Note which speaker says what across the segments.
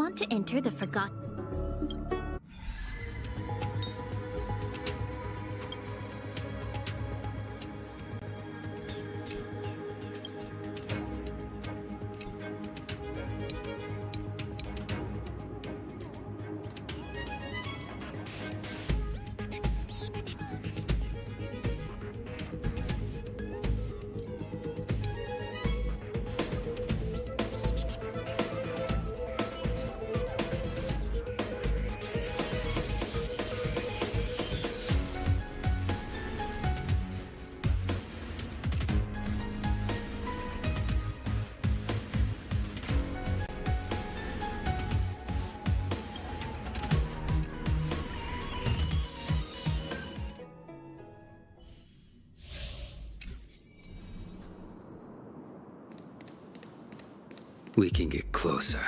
Speaker 1: want to enter the forgotten...
Speaker 2: We can get closer.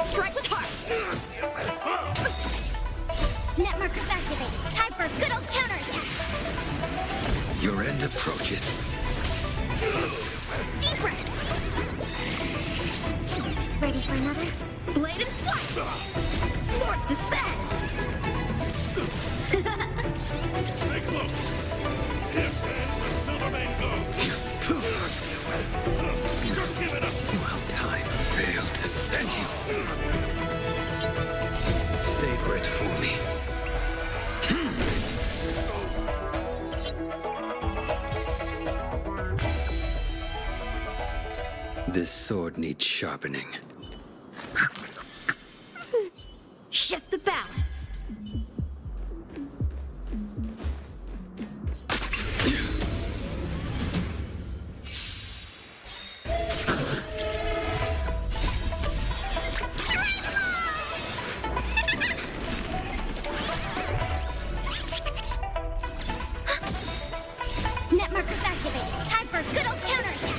Speaker 1: Strike with heart! Net markers activated. Time for a good old counterattack!
Speaker 2: Your end approaches.
Speaker 1: Deep breath! Ready for another? Blade and flight! Swords descend!
Speaker 3: Stay close! Here stands the Silvermane Ghost! Just give it up!
Speaker 2: Well, time failed to send you. Savor it for me. This sword needs sharpening.
Speaker 1: Shift the balance. Net markers activated. Time for a good old counterattack.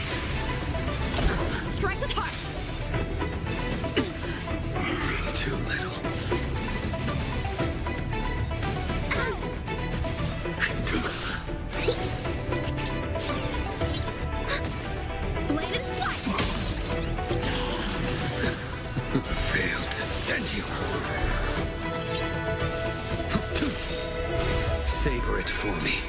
Speaker 1: Strike with heart.
Speaker 2: Too little.
Speaker 1: Blade and flight.
Speaker 2: Failed to send you. Savor it for me.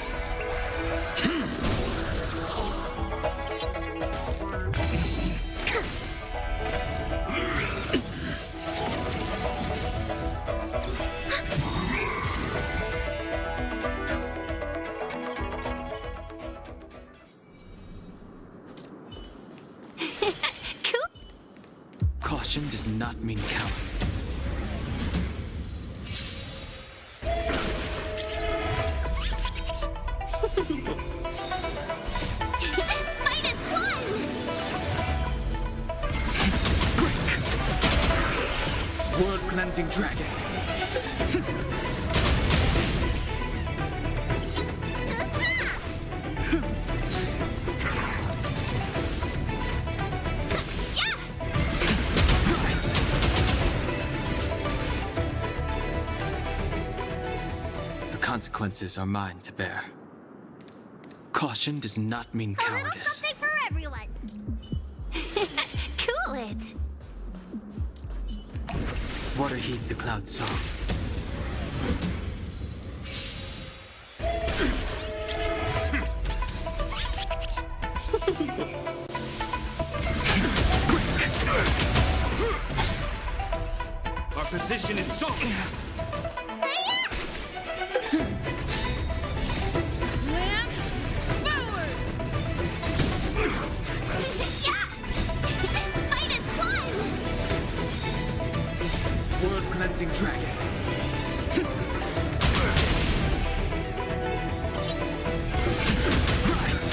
Speaker 1: Cool.
Speaker 4: Caution does not mean coward.
Speaker 1: -1!
Speaker 4: World cleansing dragon. Rise. The consequences are mine to bear. Caution does not mean
Speaker 1: A little
Speaker 4: cowardice.
Speaker 1: something for everyone. Cool it.
Speaker 4: Water heeds the cloud's song.
Speaker 3: Our position is solid!
Speaker 1: Lance forward! -1!
Speaker 4: World cleansing dragon. Rise.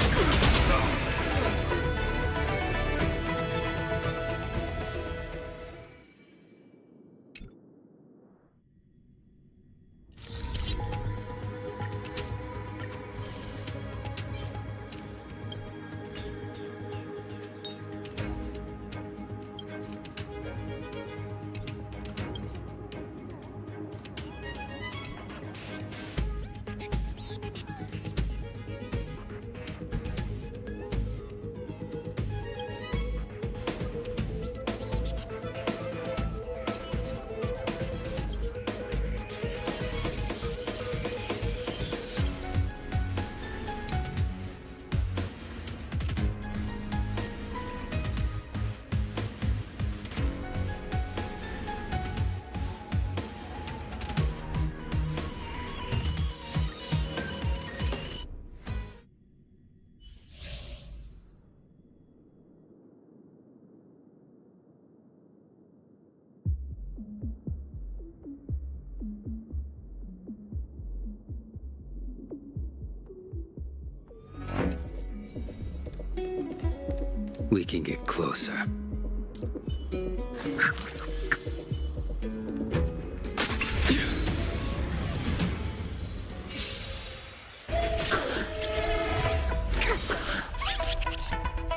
Speaker 2: We can get closer.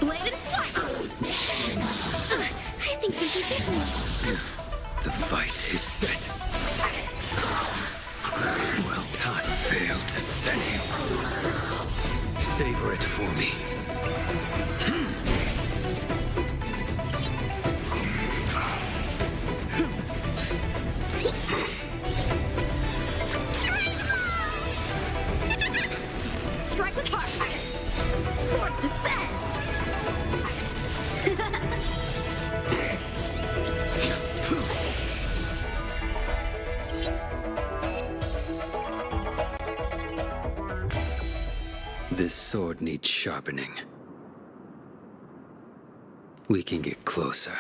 Speaker 1: Blade and flight! I think something hit me.
Speaker 2: The fight is set. Well done. Failed to send you. Savor it for me.
Speaker 1: Strike with heart! Swords descend!
Speaker 2: This sword needs sharpening. We can get closer.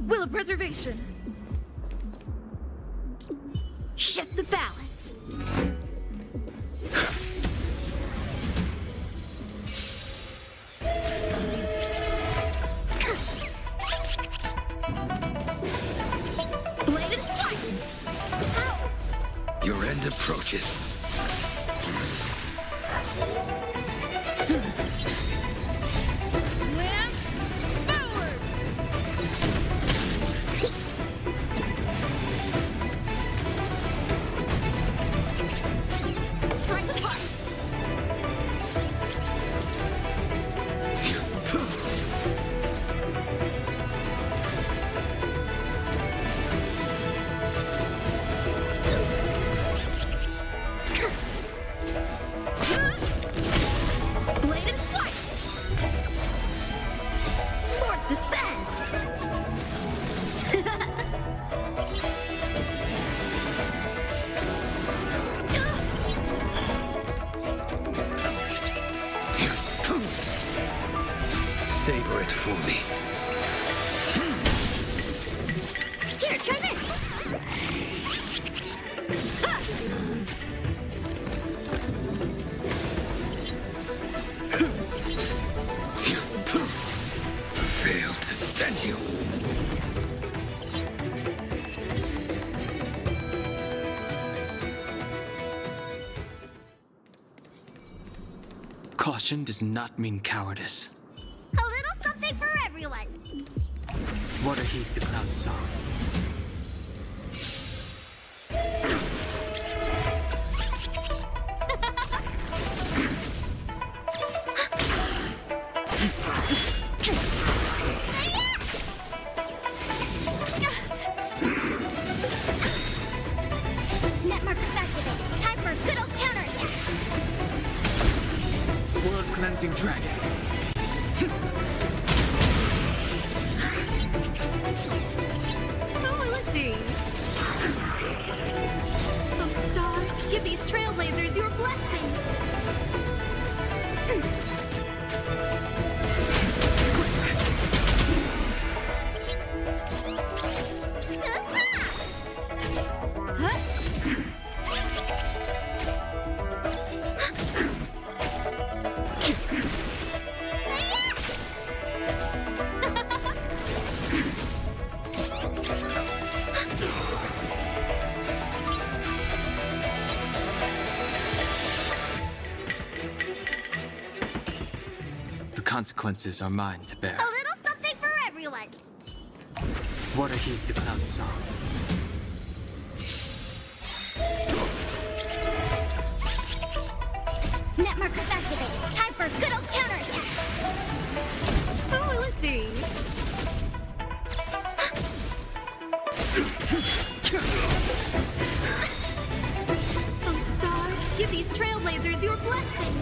Speaker 1: Will of preservation. Shift the balance. Blade and fight! Ow!
Speaker 2: Your end approaches.
Speaker 1: Lance forward! Strike with heart! Blade and flight! Swords descend!
Speaker 2: Savor it for me.
Speaker 1: Here, try this!
Speaker 2: Failed to send you.
Speaker 4: Caution does not mean cowardice.
Speaker 1: A little something for everyone!
Speaker 4: Water heeds the cloud's song.
Speaker 1: Net markers activated. Time for a good old counterattack!
Speaker 4: World cleansing dragon.
Speaker 1: Who will it be? Oh, stars, give these trailblazers your blessing! Huh?
Speaker 4: The consequences are mine to bear.
Speaker 1: A little something for everyone!
Speaker 4: Water heeds the cloud's song.
Speaker 1: Net markers activated. Time for a good old counterattack! Who will it be? Oh, stars, give these trailblazers your blessing!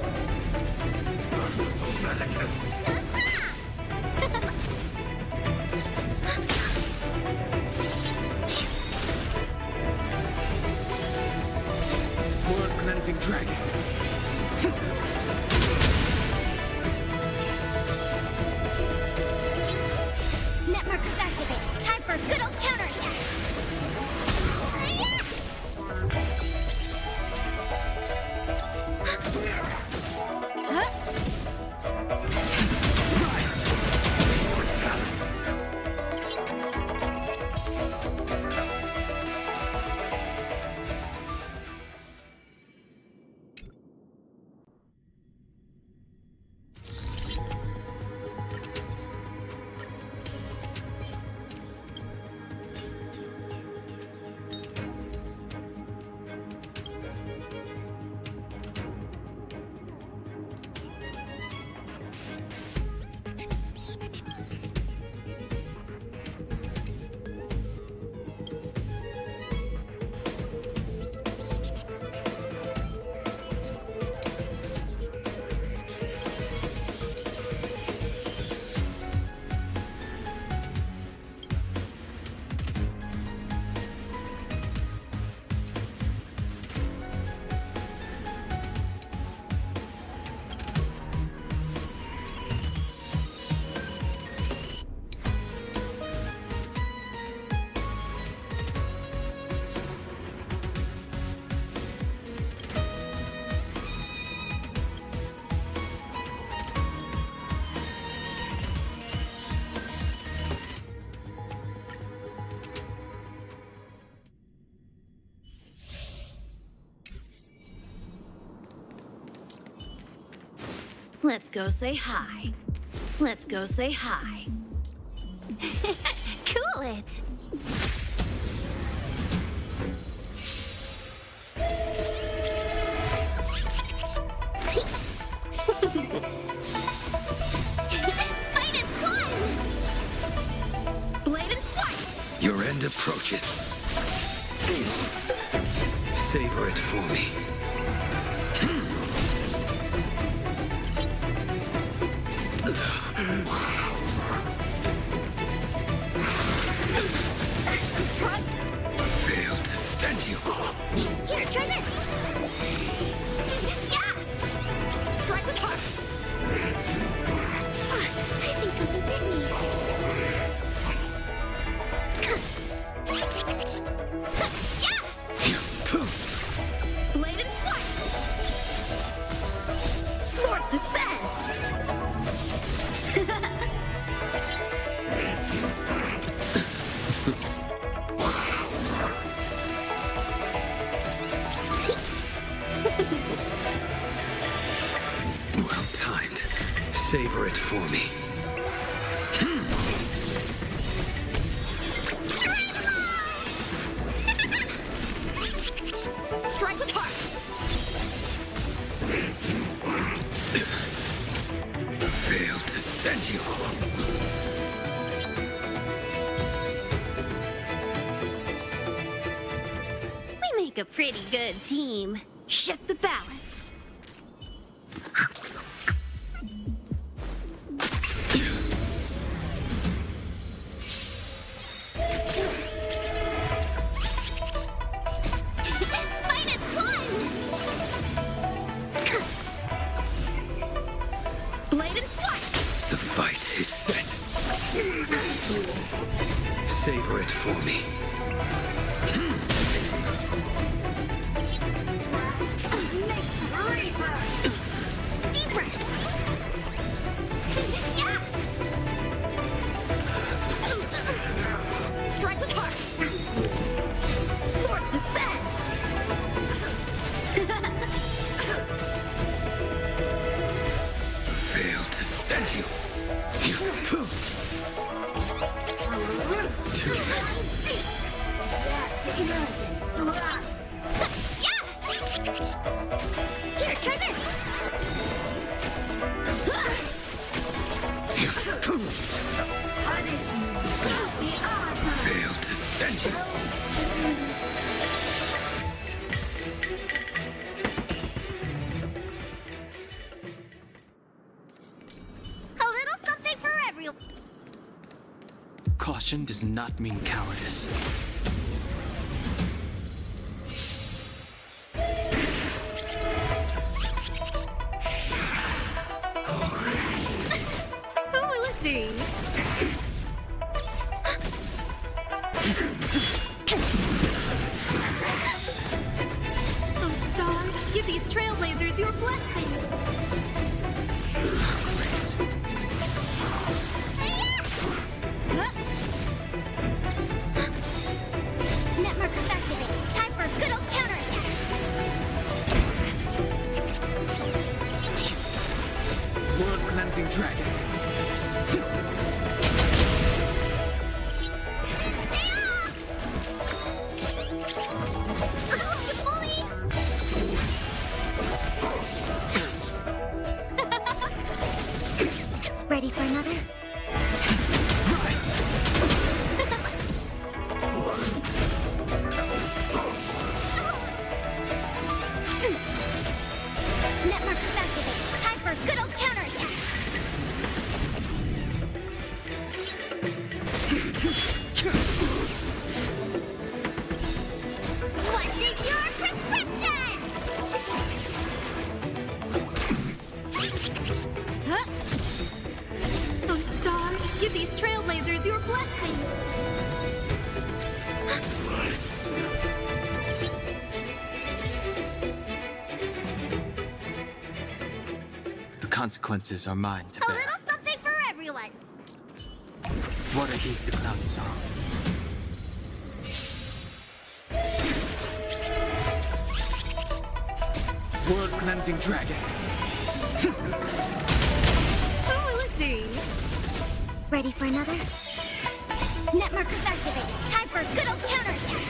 Speaker 4: World cleansing dragon.
Speaker 1: Net markers activated. Time for a good old counterattack! Huh? Let's go say hi. Let's go say hi. Cool it. Fight is one! Blade and flight!
Speaker 2: Your end approaches. Savor it for me. Failed to send you.
Speaker 1: Here, try this! Yeah! Strike with heart! I think something bit me. Yeah! Blade and flight! Swords descend!
Speaker 2: Well timed. Savor it for me.
Speaker 1: Strike with heart!
Speaker 2: Failed to send you.
Speaker 1: We make a pretty good team. Shift the balance. Fight is one! Blade and flight!
Speaker 2: The fight is set. Savor it for me.
Speaker 1: Deep breaths! Yeah! Strike with heart! Swords descend!
Speaker 2: Failed to send you.
Speaker 1: Yeah! Here, try this!
Speaker 2: Failed to send you.
Speaker 1: A little something for everyone.
Speaker 4: Caution does not mean cowardice.
Speaker 1: Who will it be? Oh, stars, give these trailblazers your blessing. Network is activated. Time for a good old counterattack.
Speaker 4: World cleansing dragon.
Speaker 1: Ready for another?
Speaker 4: Rise!
Speaker 1: Network is activated. Time for a good old counterattack. What's in your prescription? Huh? Oh, stars, give these trailblazers your blessing.
Speaker 4: The consequences are mine to
Speaker 1: A
Speaker 4: bear.
Speaker 1: little something for everyone.
Speaker 4: Water heeds the cloud song. World cleansing dragon.
Speaker 1: see. Ready for another? Net markers activated. Time for a good old counterattack.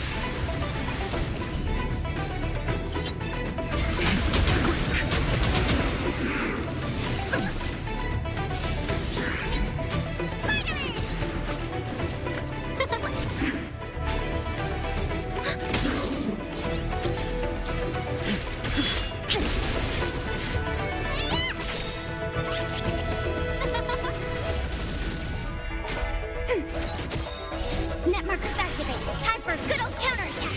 Speaker 1: Net markers activated. Time for a good old counterattack.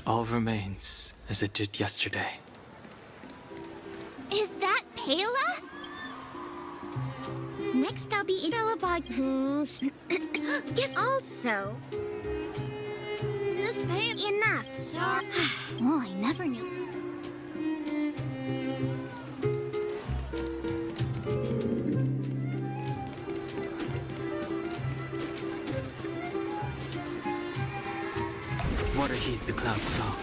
Speaker 4: All remains as it did yesterday.
Speaker 1: Is that Pela? Next I'll be in Bug. Yes, also. This Pela enough. Sorry. Well, I never knew.
Speaker 4: Water heeds the cloud song.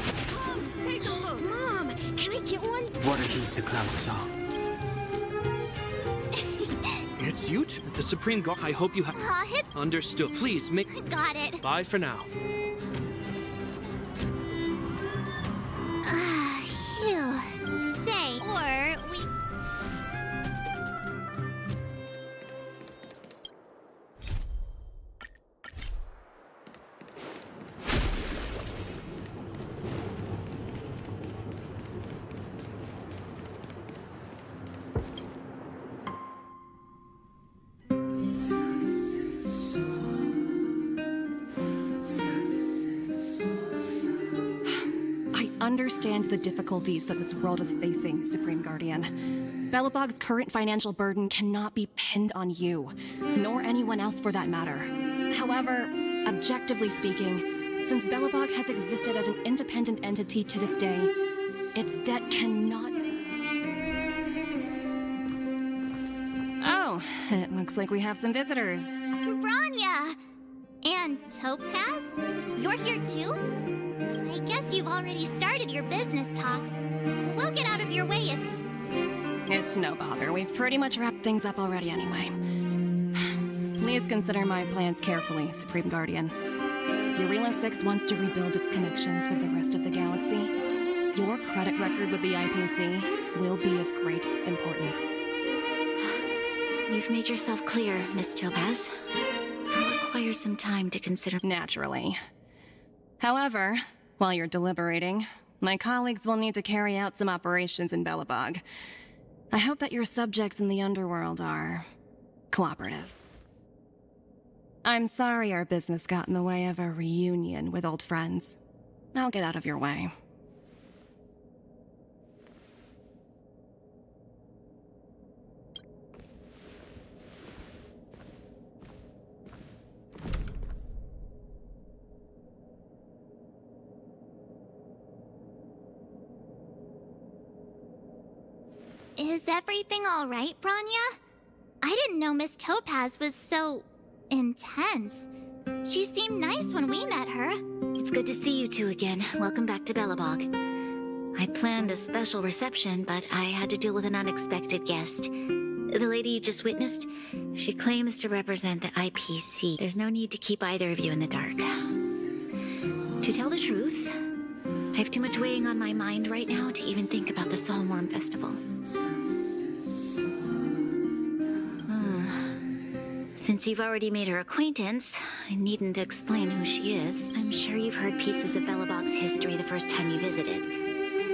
Speaker 1: Take a look. Mom, can I get one?
Speaker 4: Water heeds the cloud song.
Speaker 5: It's you two, the Supreme Guard. I hope you have
Speaker 1: It's...
Speaker 5: understood. Please make.
Speaker 1: Got it.
Speaker 5: Bye for now.
Speaker 1: Phew. Say, or we...
Speaker 6: understand the difficulties that this world is facing, Supreme Guardian. Belobog's current financial burden cannot be pinned on you, nor anyone else for that matter. However, objectively speaking, since Belobog has existed as an independent entity to this day, its debt cannot... Oh, it looks like we have some visitors.
Speaker 1: Branya! And Topaz? You're here too? I guess you've already started your business talks. We'll get out of your way if...
Speaker 6: It's no bother. We've pretty much wrapped things up already anyway. Please consider my plans carefully, Supreme Guardian. If Yarilo 6 wants to rebuild its connections with the rest of the galaxy, your credit record with the IPC will be of great importance.
Speaker 7: You've made yourself clear, Miss Topaz. I'll require some time to consider.
Speaker 6: Naturally. However, while you're deliberating, my colleagues will need to carry out some operations in Belobog. I hope that your subjects in the underworld are cooperative. I'm sorry our business got in the way of a reunion with old friends. I'll get out of your way.
Speaker 1: Is everything all right, Branya? I didn't know Miss Topaz was so... intense. She seemed nice when we met her.
Speaker 7: It's good to see you two again. Welcome back to Belobog. I'd planned a special reception, but I had to deal with an unexpected guest. The lady you just witnessed, she claims to represent the IPC. There's no need to keep either of you in the dark. To tell the truth, I have too much weighing on my mind right now to even think about the Saltworm Festival. Since you've already made her acquaintance, I needn't explain who she is. I'm sure you've heard pieces of Belobog's history the first time you visited.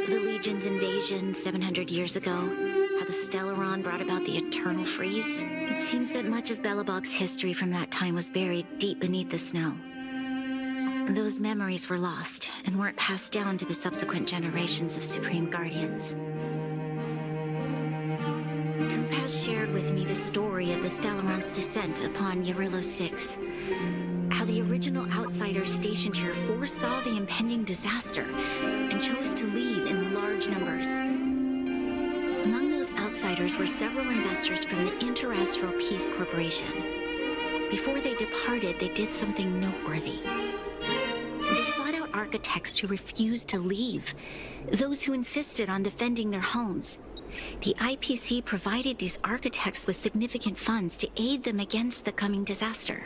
Speaker 7: The Legion's invasion 700 years ago, how the Stellaron brought about the Eternal Freeze. It seems that much of Belobog's history from that time was buried deep beneath the snow. Those memories were lost and weren't passed down to the subsequent generations of Supreme Guardians. Topaz shared with me the story of the Stellaron's descent upon Yarilo 6. How the original outsiders stationed here foresaw the impending disaster and chose to leave in large numbers. Among those outsiders were several investors from the Interastral Peace Corporation. Before they departed, they did something noteworthy. They sought out architects who refused to leave, those who insisted on defending their homes. The IPC provided these architects with significant funds to aid them against the coming disaster.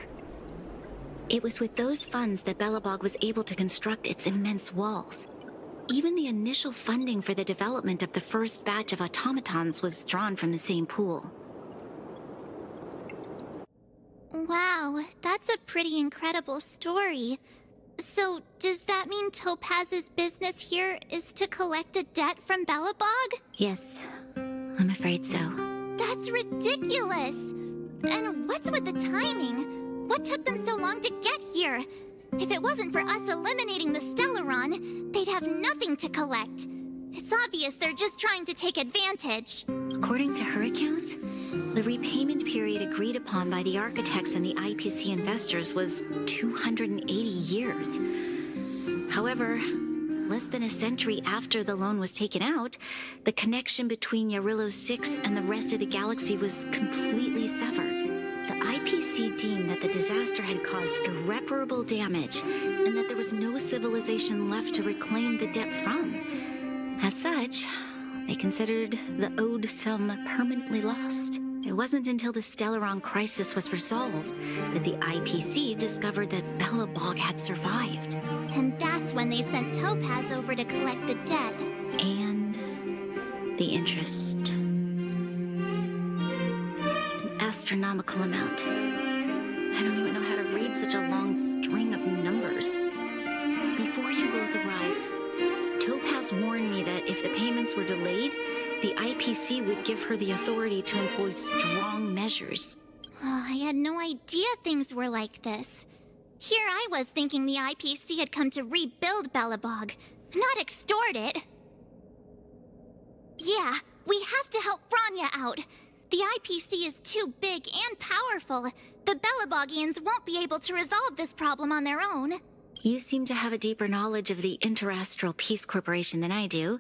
Speaker 7: It was with those funds that Belobog was able to construct its immense walls. Even the initial funding for the development of the first batch of automatons was drawn from the same pool.
Speaker 1: Wow, that's a pretty incredible story. So, does that mean Topaz's business here is to collect a debt from Belobog?
Speaker 7: Yes, I'm afraid so.
Speaker 1: That's ridiculous! And what's with the timing? What took them so long to get here? If it wasn't for us eliminating the Stellaron, they'd have nothing to collect. It's obvious they're just trying to take advantage.
Speaker 7: According to her account, the repayment period agreed upon by the architects and the IPC investors was 280 years. However, less than a century after the loan was taken out, the connection between Yarilo 6 and the rest of the galaxy was completely severed. The IPC deemed that the disaster had caused irreparable damage and that there was no civilization left to reclaim the debt from. As such, they considered the owed sum permanently lost. It wasn't until the Stellaron crisis was resolved that the IPC discovered that Belobog had survived.
Speaker 1: And that's when they sent Topaz over to collect the debt.
Speaker 7: And the interest. An astronomical amount. I don't even know how to read such a long string of numbers. Before you both arrived, Topaz warned me that if the payments were delayed, the IPC would give her the authority to employ strong measures.
Speaker 1: Oh, I had no idea things were like this. Here I was thinking the IPC had come to rebuild Belobog, not extort it. Yeah, we have to help Bronya out. The IPC is too big and powerful. The Belabogians won't be able to resolve this problem on their own.
Speaker 7: You seem to have a deeper knowledge of the Interastral Peace Corporation than I do.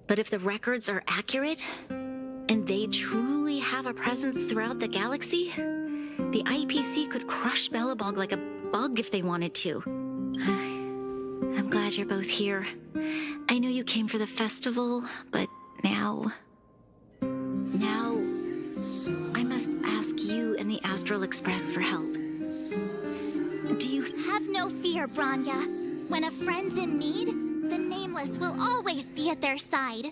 Speaker 7: But if the records are accurate, and they truly have a presence throughout the galaxy, the IPC could crush Belobog like a bug if they wanted to. I'm glad you're both here. I know you came for the festival, but now I must ask you and the Astral Express for help. Do you
Speaker 1: Have no fear, Bronya. When a friend's in need, the Nameless will always be at their side.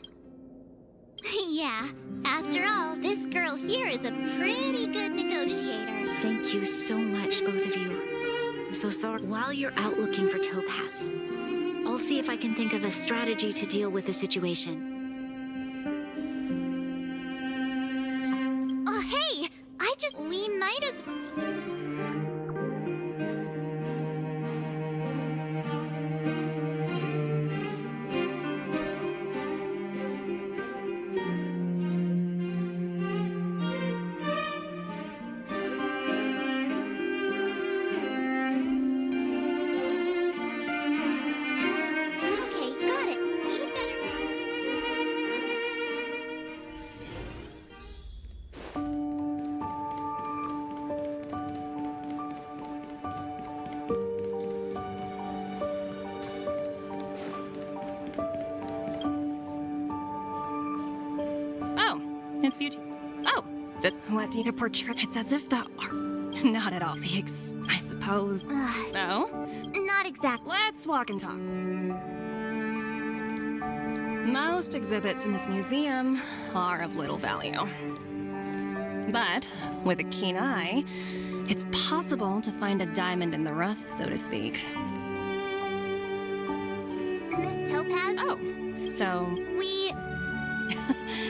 Speaker 1: Yeah, after all, this girl here is a pretty good negotiator.
Speaker 7: Thank you so much, both of you. I'm so sorry. While you're out looking for Topaz, I'll see if I can think of a strategy to deal with the situation.
Speaker 1: Oh, hey! We might as... Okay, got it. We better...
Speaker 6: Oh, it's you two. Oh, what do you portray? It's as if the art... Not at all. I suppose. So,
Speaker 1: Not exactly.
Speaker 6: let's walk and talk. Most exhibits in this museum are of little value. But, with a keen eye, it's possible to find a diamond in the rough, so to speak.
Speaker 1: Miss Topaz?
Speaker 6: Oh, so
Speaker 1: We...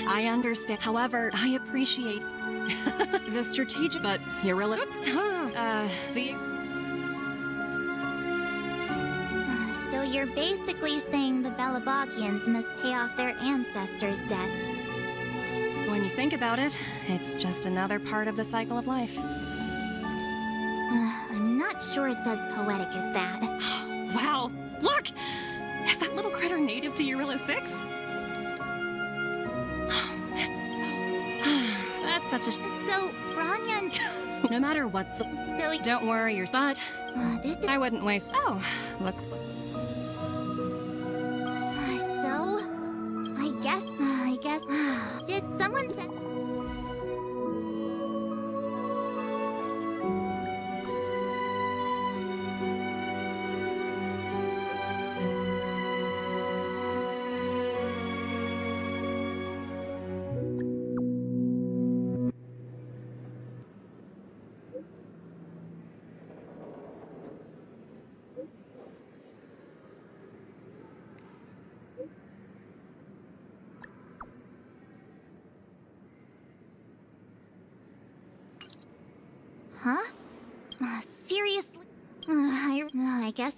Speaker 6: I understand. However, I appreciate the strategic, but you're really... Oops.
Speaker 1: So you're basically saying the Belabogians must pay off their ancestors' debts.
Speaker 6: When you think about it, it's just another part of the cycle of life.
Speaker 1: I'm not sure it's as poetic as that.
Speaker 6: Wow, look! Is that little critter native to Eurilo 6? It's so... That's such a...
Speaker 1: So, Bronya and...
Speaker 6: No matter what...
Speaker 1: So...
Speaker 6: Don't worry, you're set.
Speaker 1: This is...
Speaker 6: I wouldn't waste... Oh, looks like...
Speaker 1: So... I guess... Did someone send... Huh? Seriously? I guess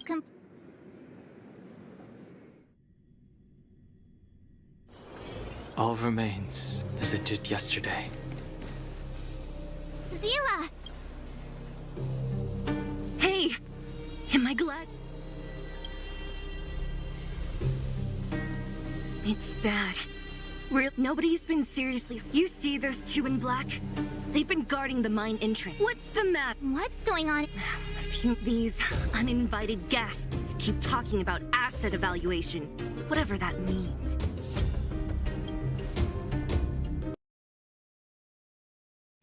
Speaker 4: All remains as it did yesterday.
Speaker 1: Zila!
Speaker 8: Hey! Am I glad? It's bad. Nobody's been seriously... You see those two in black? They've been guarding the mine entrance. What's the map?
Speaker 1: What's going on?
Speaker 8: These uninvited guests keep talking about asset evaluation. Whatever that means.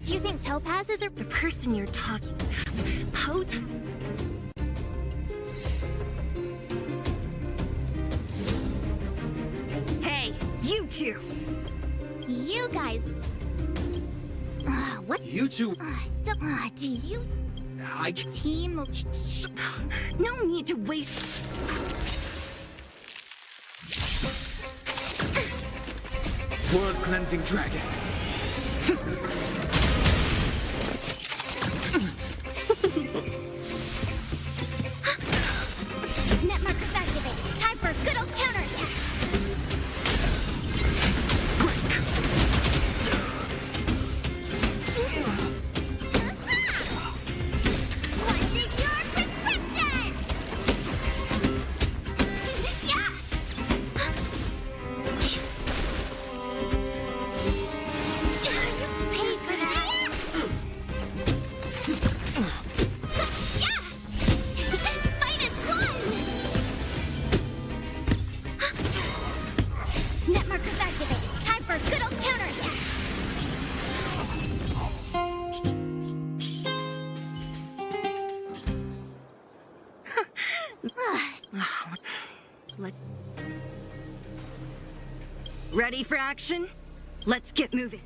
Speaker 1: Do you think Topaz is a...
Speaker 8: The person you're talking... How... Hey, you two!
Speaker 1: You guys... what?
Speaker 5: You two...
Speaker 1: Do you...
Speaker 5: I can...
Speaker 1: Team...
Speaker 8: No need to waste...
Speaker 2: World-cleansing dragon.
Speaker 1: Net markers activated. Time for a good old counterattack.
Speaker 8: Let... Ready for action? Let's get moving.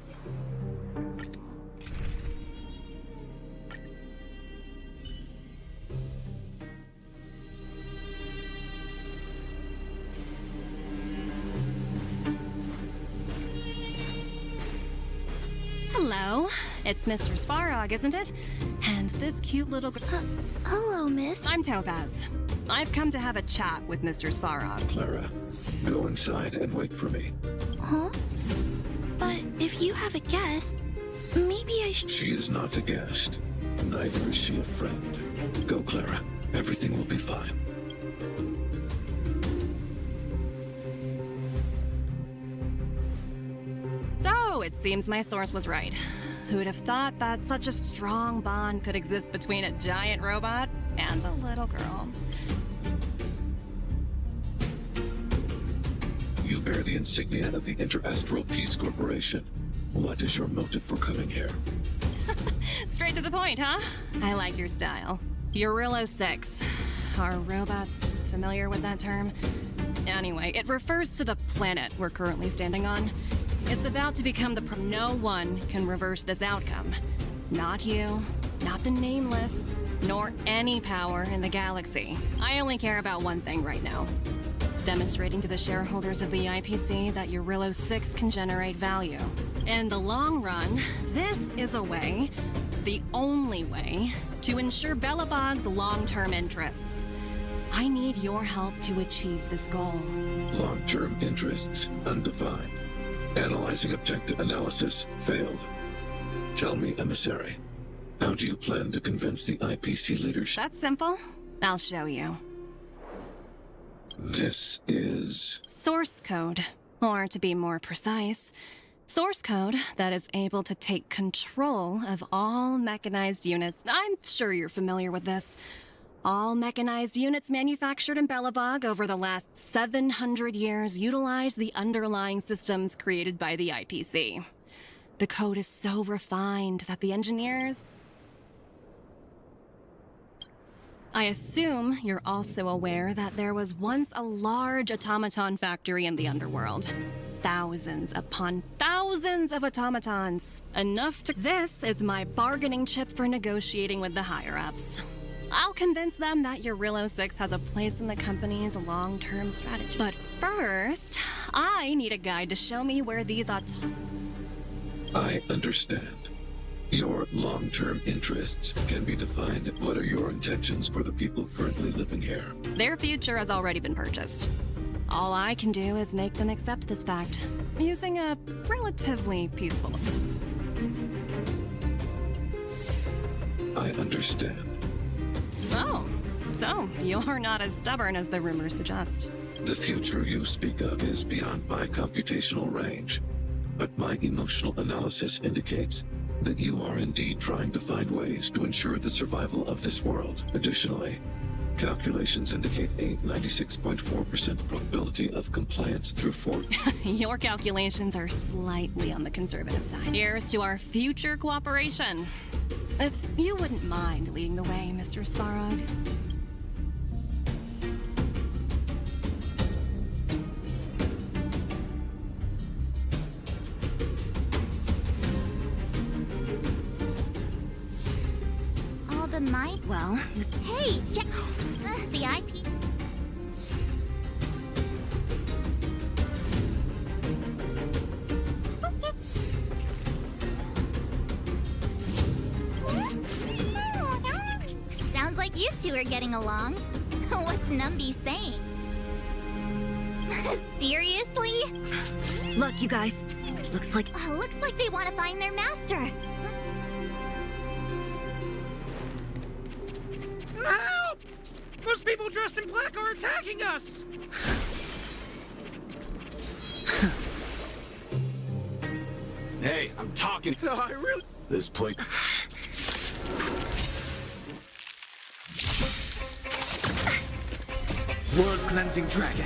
Speaker 6: Hello, it's Mr. Svarog, isn't it? And this cute little
Speaker 1: Hello, miss.
Speaker 6: I'm Topaz. I've come to have a chat with Mr. Svarog.
Speaker 2: Clara, go inside and wait for me.
Speaker 1: Huh? But if you have a guest, maybe I should...
Speaker 2: She is not a guest. Neither is she a friend. Go, Clara. Everything will be fine.
Speaker 6: So, it seems my source was right. Who'd have thought that such a strong bond could exist between a giant robot and a little girl?
Speaker 2: You bear the insignia of the Interastral Peace Corporation. What is your motive for coming here?
Speaker 6: Straight to the point, huh? I like your style. Urillo 6. Are robots familiar with that term? Anyway, it refers to the planet we're currently standing on. It's about to become no one can reverse this outcome. Not you, not the Nameless, nor any power in the galaxy. I only care about one thing right now. Demonstrating to the shareholders of the IPC that Urillo 6 can generate value. In the long run, this is a way, the only way, to ensure Belobog's long-term interests. I need your help to achieve this goal.
Speaker 2: Long-term interests undefined. Analyzing objective analysis failed. Tell me, emissary, how do you plan to convince the IPC leadership?
Speaker 6: That's simple. I'll show you.
Speaker 2: This is...
Speaker 6: Source code. Or to be more precise, source code that is able to take control of all mechanized units. I'm sure you're familiar with this. All mechanized units manufactured in Belobog over the last 700 years utilize the underlying systems created by the IPC. The code is so refined that the engineers... I assume you're also aware that there was once a large automaton factory in the underworld. Thousands upon thousands of automatons. Enough to... This is my bargaining chip for negotiating with the higher-ups. I'll convince them that Urillo 6 has a place in the company's long-term strategy. But first, I need a guide to show me where these
Speaker 2: I understand. Your long-term interests can be defined. What are your intentions for the people currently living here?
Speaker 6: Their future has already been purchased. All I can do is make them accept this fact, using a relatively peaceful...
Speaker 2: I understand.
Speaker 6: Oh, so you're not as stubborn as the rumors suggest.
Speaker 2: The future you speak of is beyond my computational range, but my emotional analysis indicates that you are indeed trying to find ways to ensure the survival of this world. Additionally, calculations indicate a 96.4% probability of compliance through 4...
Speaker 6: Your calculations are slightly on the conservative side. Here's to our future cooperation. If you wouldn't mind leading the way, Mr. Svarog.
Speaker 1: All the might...
Speaker 8: Well,
Speaker 1: Hey, check... the IP... Sounds like you two are getting along. What's Numby saying? Seriously?
Speaker 8: look, you guys. Looks like...
Speaker 1: Looks like they want to find their master.
Speaker 9: Help! Those people dressed in black are attacking us!
Speaker 10: Hey, I'm talking.
Speaker 9: I really...
Speaker 10: This place...
Speaker 4: World-cleansing dragon.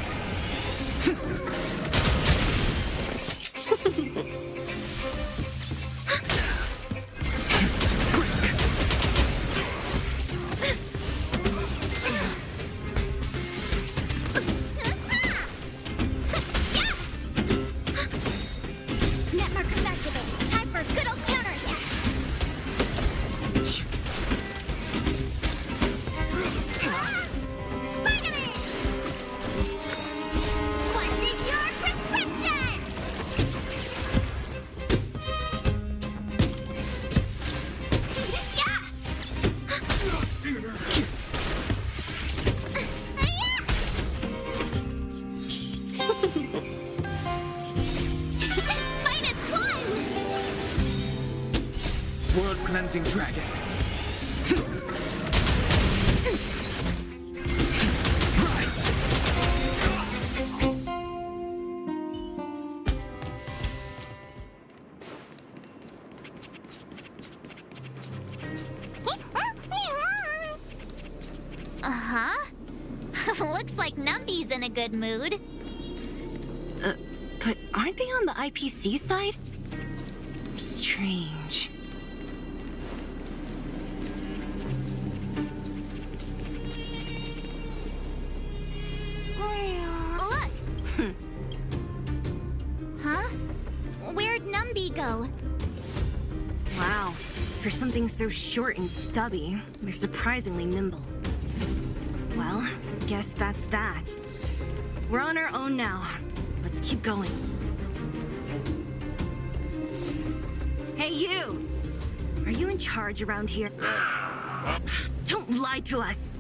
Speaker 4: World-cleansing dragon. Rise!
Speaker 1: Uh-huh. Looks like Numby's in a good mood.
Speaker 8: But aren't they on the IPC side? Strange.
Speaker 1: Look! Huh? Where'd Numby go?
Speaker 8: Wow. For something so short and stubby, they're surprisingly nimble. Well, guess that's that. We're on our own now. Let's keep going. Hey, you! Are you in charge around here? Don't lie to us!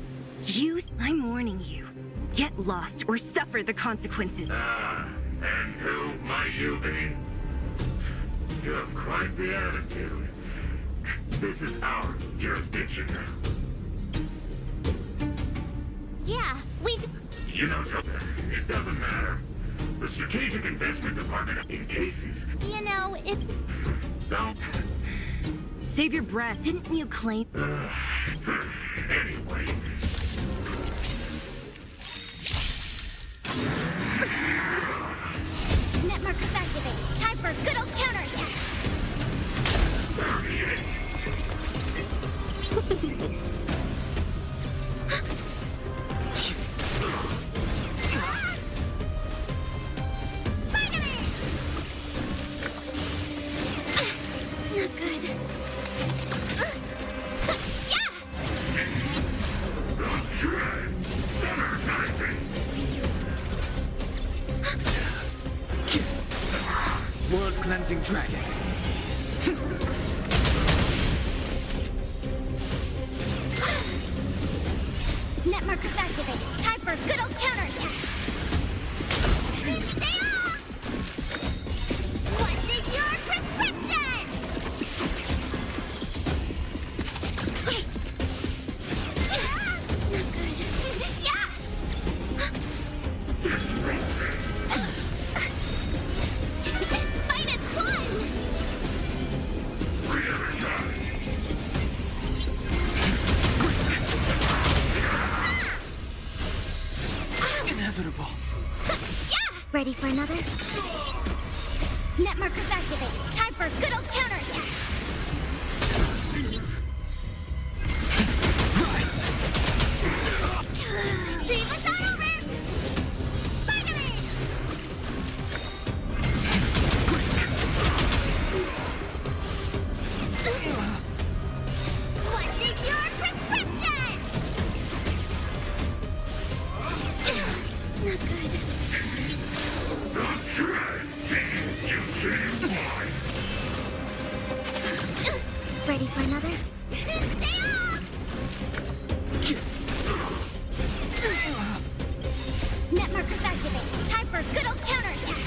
Speaker 8: I'm warning you. Get lost or suffer the consequences.
Speaker 3: And who might you be? You have quite the attitude. This is our jurisdiction now.
Speaker 1: Yeah,
Speaker 3: You know something, it doesn't matter. The Strategic Investment Department in cases.
Speaker 1: You know, it's...
Speaker 3: Don't.
Speaker 8: Save your breath. Didn't you claim...
Speaker 3: Anyway.
Speaker 1: Net markers activate. Time for a good old counterattack. Not good. Yeah!
Speaker 4: World-cleansing dragon.
Speaker 1: Net markers activate. Time for a good old counterattack. Stay off! What's in your prescription? Not good. Yeah! Minus one!
Speaker 4: Inevitable.
Speaker 1: Yeah! Ready for another? Net markers activate. Time for a good old counterattack.
Speaker 4: Rise!
Speaker 1: Treatment's not over! Finally! What's in your prescription? Not good. Ready for another? Stay off! Net markers activate. Time for a good old counterattack.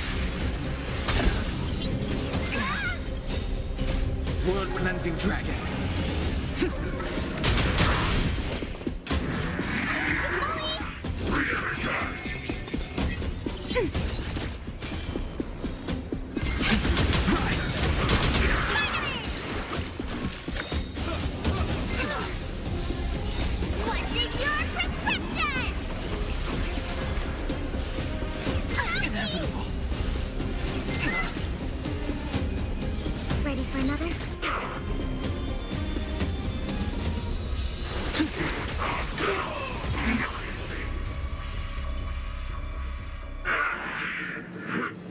Speaker 4: World-cleansing dragon. Rise!
Speaker 1: What's in your prescription?
Speaker 4: Inevitable.
Speaker 1: Ready for another?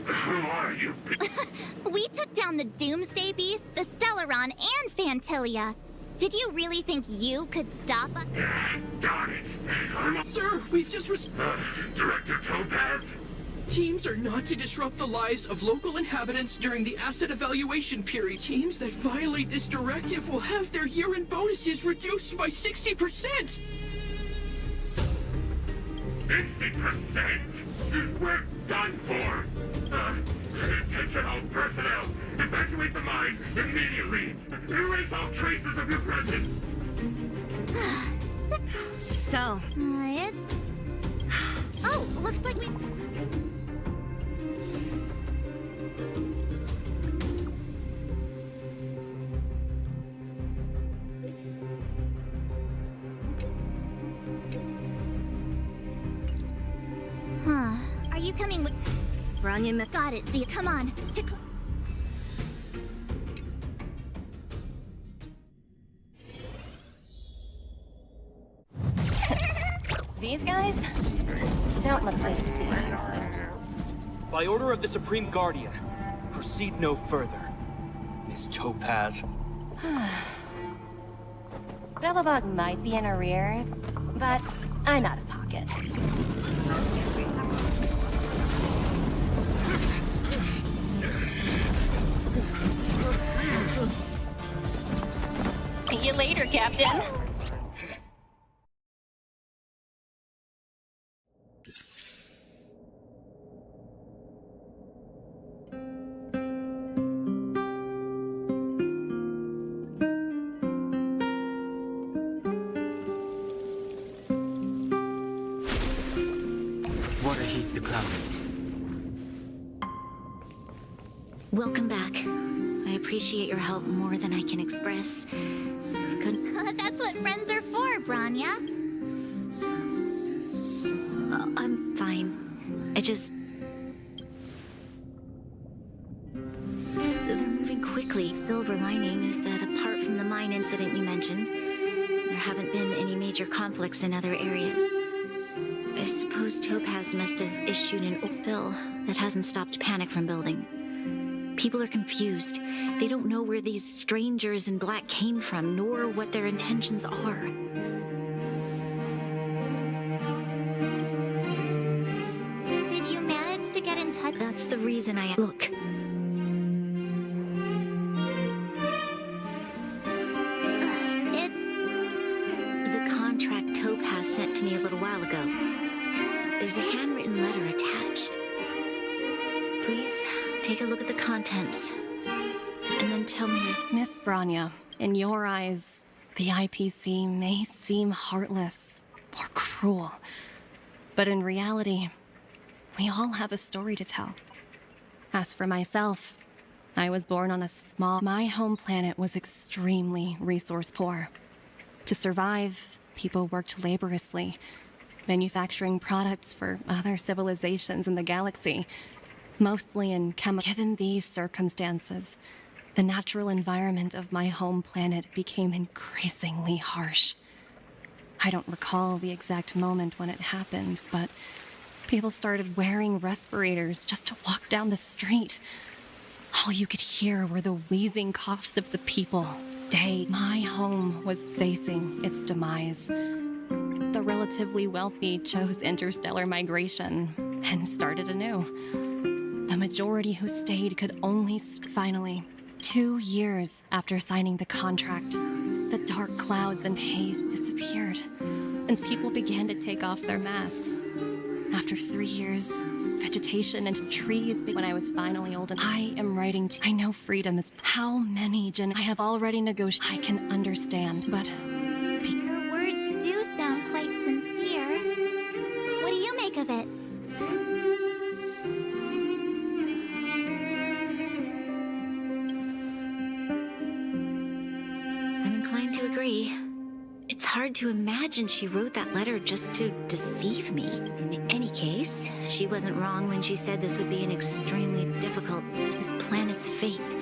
Speaker 3: Who are you?
Speaker 1: We took down the Doomsday Beast, the Stellaron, and Fantilia. Did you really think you could stop us?
Speaker 3: Darn it.
Speaker 5: Sir, we've just
Speaker 3: Director Topaz?
Speaker 5: Teams are not to disrupt the lives of local inhabitants during the asset evaluation period. Teams that violate this directive will have their year-end bonuses reduced by 60%!
Speaker 3: 60%? We're done for. Attention all personnel. Evacuate the mine immediately. Erase all traces of your presence.
Speaker 8: So,
Speaker 1: Oh, looks like we... Huh. Are you coming with...
Speaker 8: Branya,
Speaker 1: Got it, Zia. Come on.
Speaker 6: These guys don't look like thieves.
Speaker 11: By order of the Supreme Guardian, proceed no further. Miss Topaz.
Speaker 6: Belobog might be in arrears, but I'm out of pocket. See you later, Captain.
Speaker 4: Water heats the cloud.
Speaker 7: Welcome back. I appreciate your help more than I can express.
Speaker 1: That's what friends are for, Branya.
Speaker 7: I'm fine. I just... They're moving quickly. Silver lining is that apart from the mine incident you mentioned, there haven't been any major conflicts in other areas. I suppose Topaz must have issued an... Still, that hasn't stopped panic from building. People are confused. They don't know where these strangers in black came from, nor what their intentions are.
Speaker 1: Did you manage to get in touch?
Speaker 7: That's the reason I... Look.
Speaker 1: It's...
Speaker 7: The contract Topaz sent to me a little while ago. There's a handwritten letter attached. Please, take a look at the contents. And then tell me your...
Speaker 6: Miss Branya, in your eyes, the IPC may seem heartless or cruel. But in reality, we all have a story to tell. As for myself, I was born on a small... My home planet was extremely resource poor. To survive, people worked laboriously, manufacturing products for other civilizations in the galaxy, mostly in Given these circumstances, the natural environment of my home planet became increasingly harsh. I don't recall the exact moment when it happened, but people started wearing respirators just to walk down the street. All you could hear were the wheezing coughs of the people. My home was facing its demise. The relatively wealthy chose interstellar migration and started anew. The majority who stayed could only finally, 2 years after signing the contract, the dark clouds and haze disappeared, and people began to take off their masks. After 3 years, vegetation and trees. When I was finally old, and I am writing to... I know freedom is... How many I have already negotiated. I can understand, but...
Speaker 1: Your words do sound quite sincere. What do you make of it?
Speaker 7: I'm inclined to agree. It's hard to imagine she wrote that letter just to deceive me. In any case, she wasn't wrong when she said this would be an extremely difficult... This planet's fate.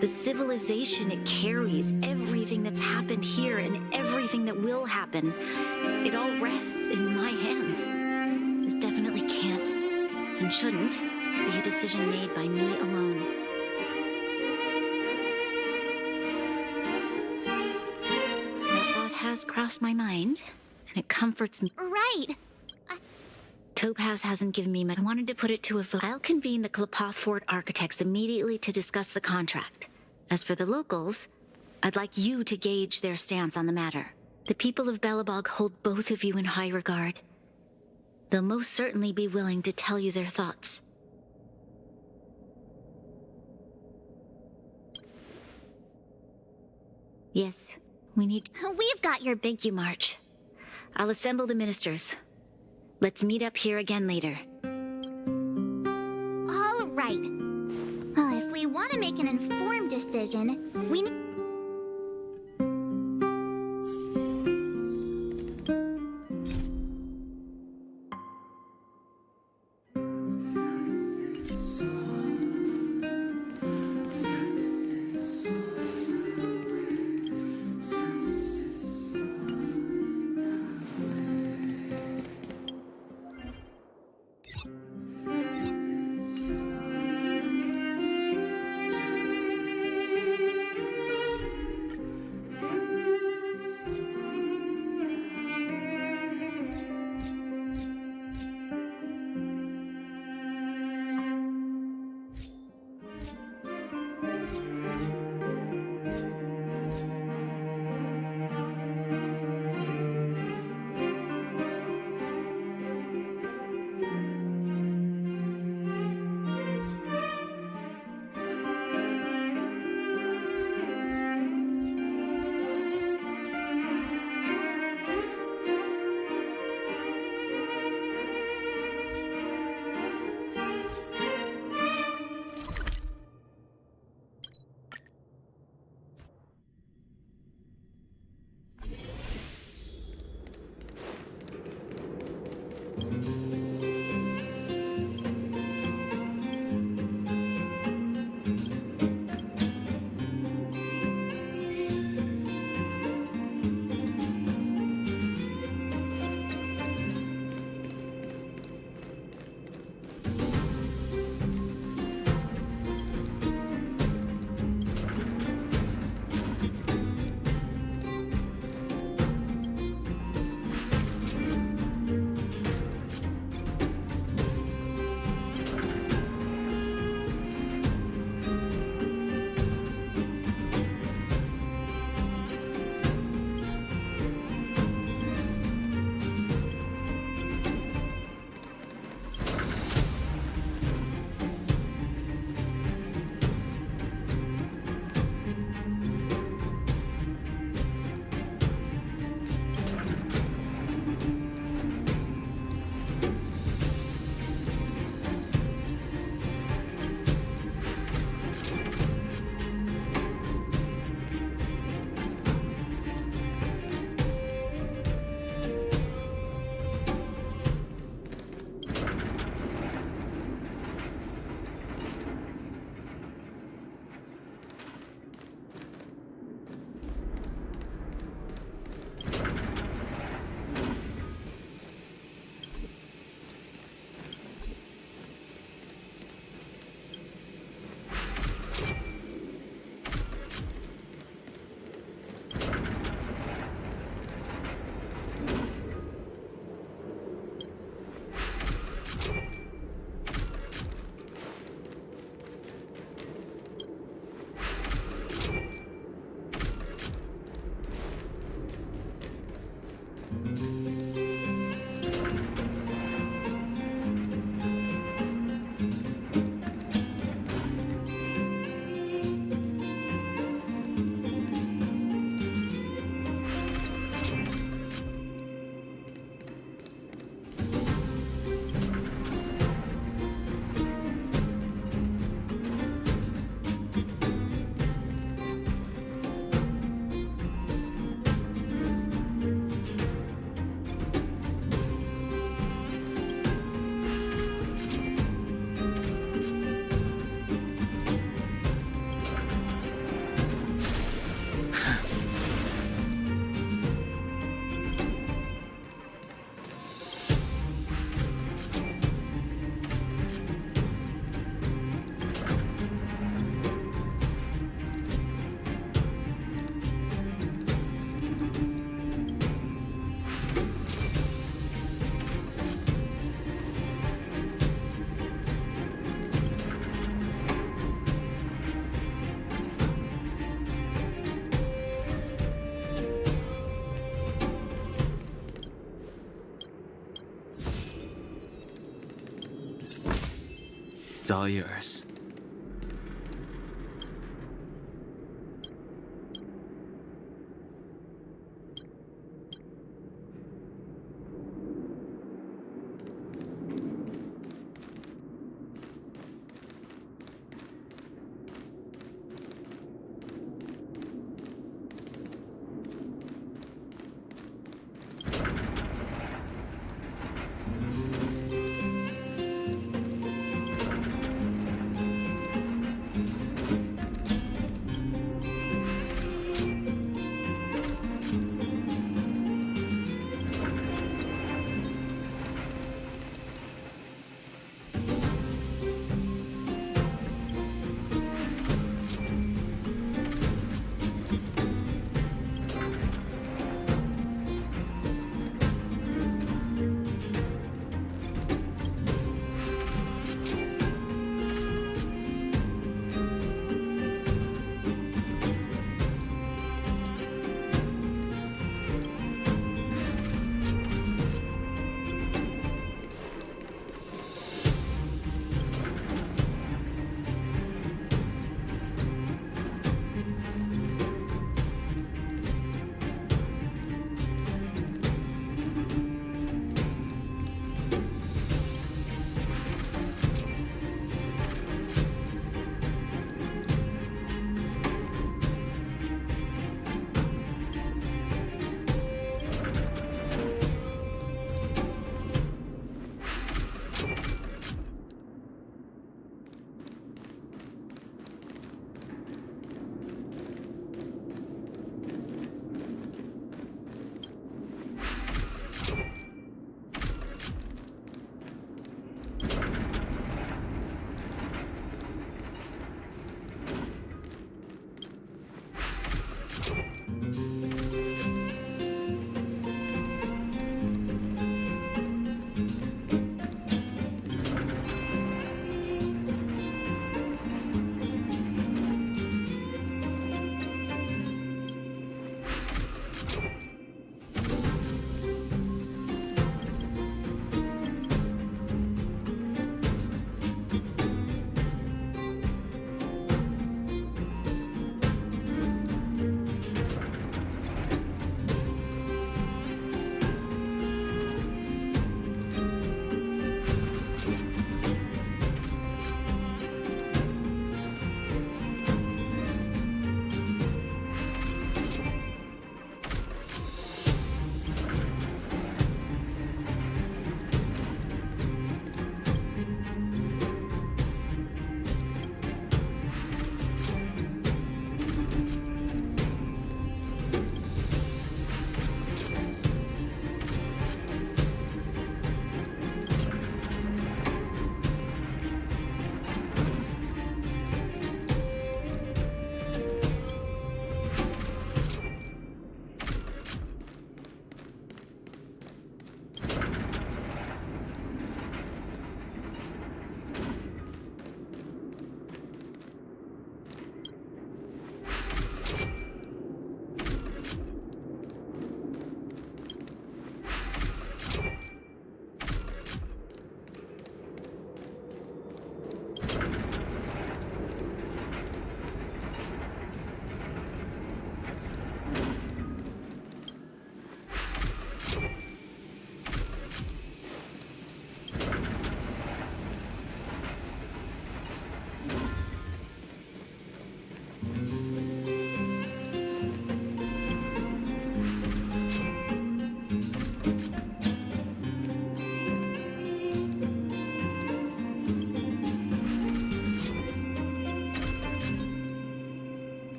Speaker 7: The civilization it carries, everything that's happened here and everything that will happen. It all rests in my hands. This definitely can't, and shouldn't, be a decision made by me alone. Has crossed my mind, and it comforts me.
Speaker 1: Right.
Speaker 7: Topaz hasn't given me I wanted to put it to a vote. I'll convene the Klapoth Fort architects immediately to discuss the contract. As for the locals, I'd like you to gauge their stance on the matter. The people of Belobog hold both of you in high regard. they'll most certainly be willing to tell you their thoughts. Yes, we need...
Speaker 1: We've got your big...
Speaker 7: Thank you, March. I'll assemble the ministers. Let's meet up here again later.
Speaker 1: All right. If we want to make an informed decision, we need...
Speaker 4: all yours.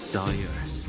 Speaker 4: It's all yours.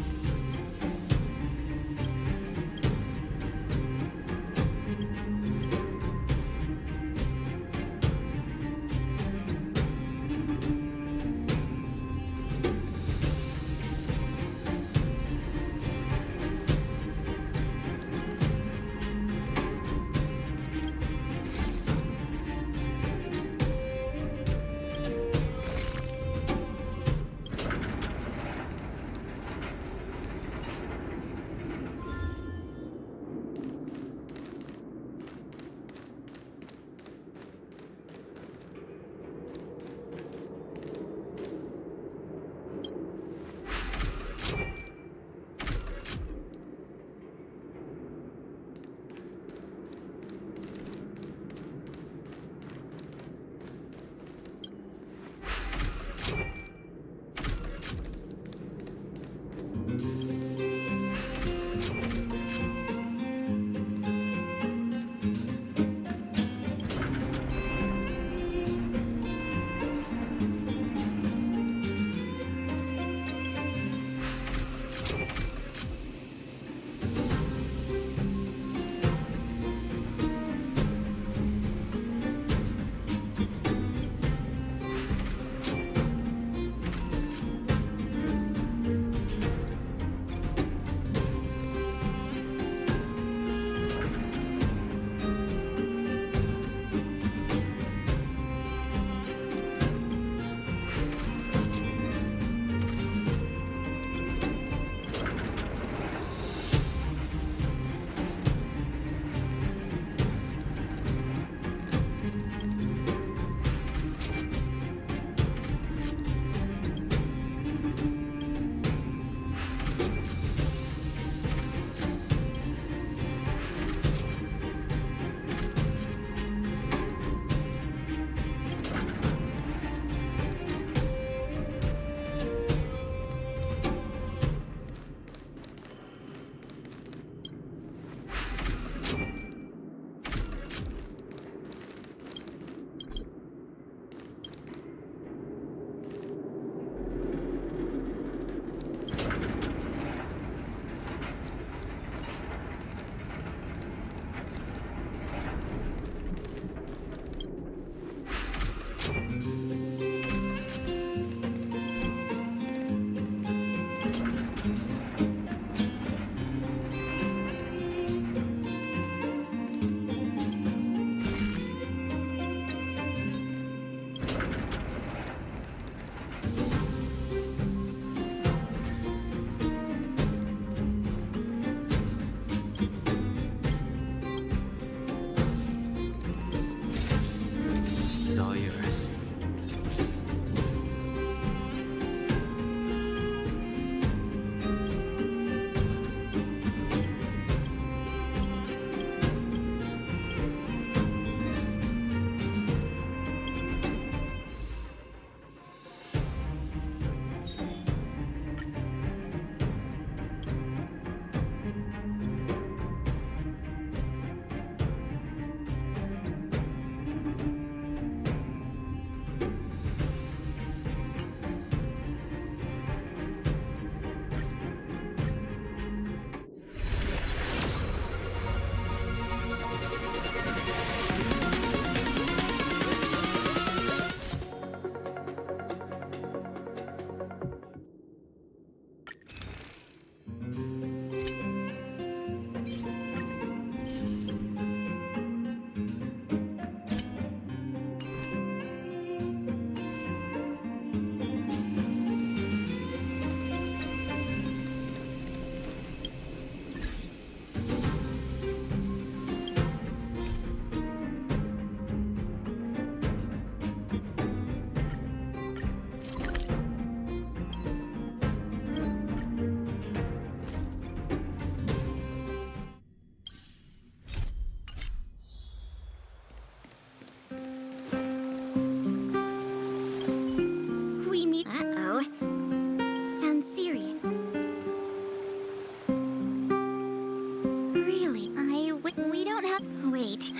Speaker 7: Wait.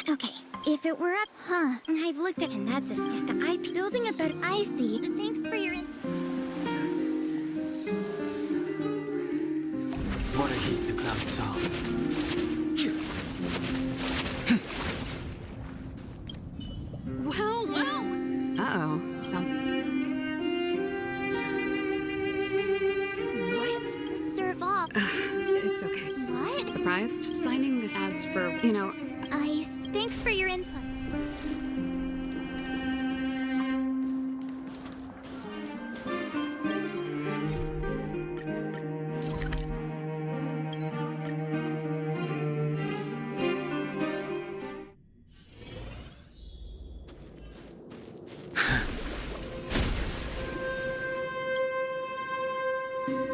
Speaker 7: Okay. If it were up, I've looked at, and that's if the IP building a better.
Speaker 1: I see. Thanks for your
Speaker 4: Water heats the cloud salt.
Speaker 8: Well. Uh-oh. Sounds... What?
Speaker 1: Serval.
Speaker 8: It's okay.
Speaker 1: What?
Speaker 8: Surprised? Signing this as for, you know...
Speaker 1: Thanks for your input.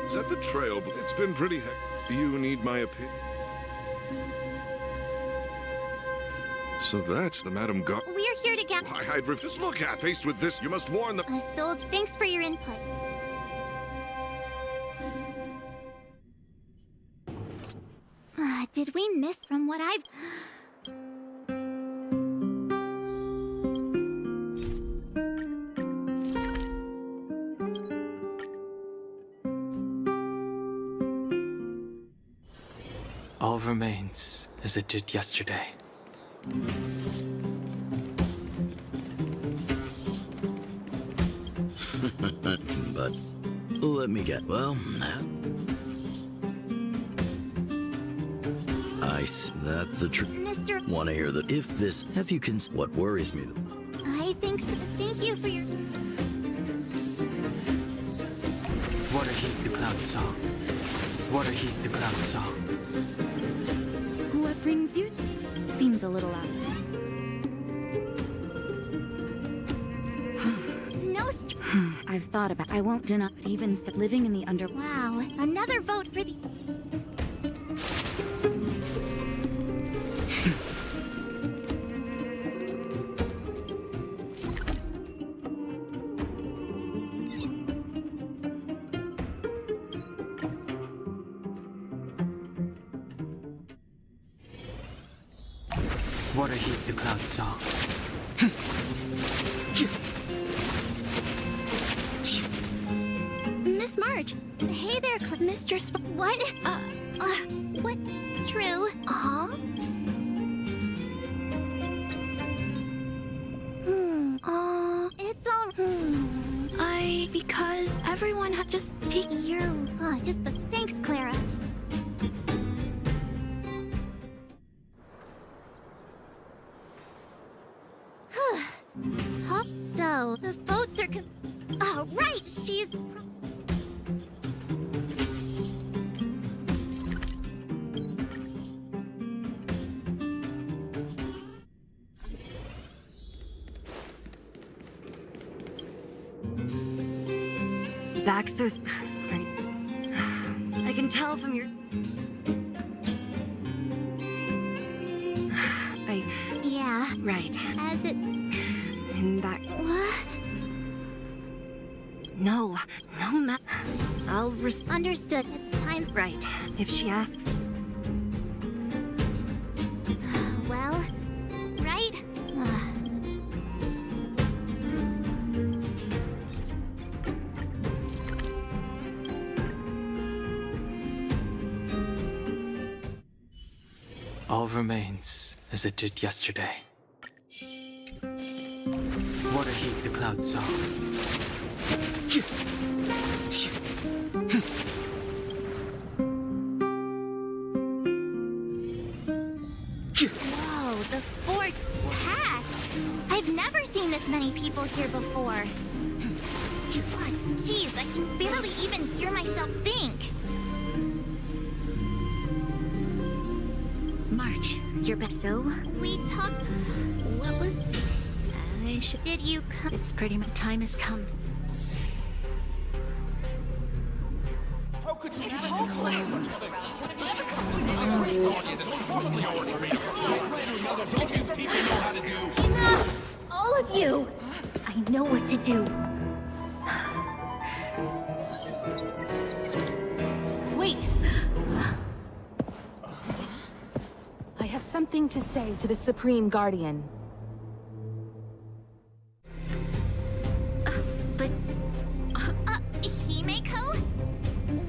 Speaker 12: Is that the trail? It's been pretty hectic. Do you need my opinion? So that's the Madam God.
Speaker 1: We're here to get.
Speaker 12: Why, just look at. Faced with this, you must warn the.
Speaker 1: Soldier, thanks for your input. Did we miss from what I've...
Speaker 4: All remains as it did yesterday.
Speaker 13: But let me get, well, that's the truth.
Speaker 1: Mr.
Speaker 13: Want to hear that? If this, have you what worries me?
Speaker 1: I think so. Thank you for your...
Speaker 4: Water heats the cloud song. Water heats the cloud song.
Speaker 8: What brings you? Seems a little out.
Speaker 1: No
Speaker 8: I've thought about. I won't deny. Even living in the under.
Speaker 1: Wow, another vote for the...
Speaker 4: Water heats the cloud song.
Speaker 1: Miss March. Hey there, Mistress... What? What? True. It's all...
Speaker 7: Because everyone had just taken...
Speaker 1: You're... just the... Thanks, Clara. So, the votes are... Oh, right! She's...
Speaker 8: Baxter's... I can tell from your...
Speaker 1: Yeah.
Speaker 8: Right.
Speaker 1: As it's...
Speaker 8: And that...
Speaker 1: What?
Speaker 8: No, I'll
Speaker 1: Understood. It's time...
Speaker 8: Right. If she asks...
Speaker 1: Well... Right?
Speaker 4: All remains as it did yesterday. Water heats the cloud song.
Speaker 1: Whoa, the fort's packed! I've never seen this many people here before. Jeez, I can barely even hear myself think.
Speaker 7: March, you're best. So?
Speaker 1: We talked...
Speaker 7: What was...
Speaker 1: Did you come...
Speaker 7: It's pretty much time has come.
Speaker 11: How could you...
Speaker 1: Enough! All of you! I know what to do.
Speaker 14: Wait! I have some... something to say to the Supreme Guardian.
Speaker 1: Himeko?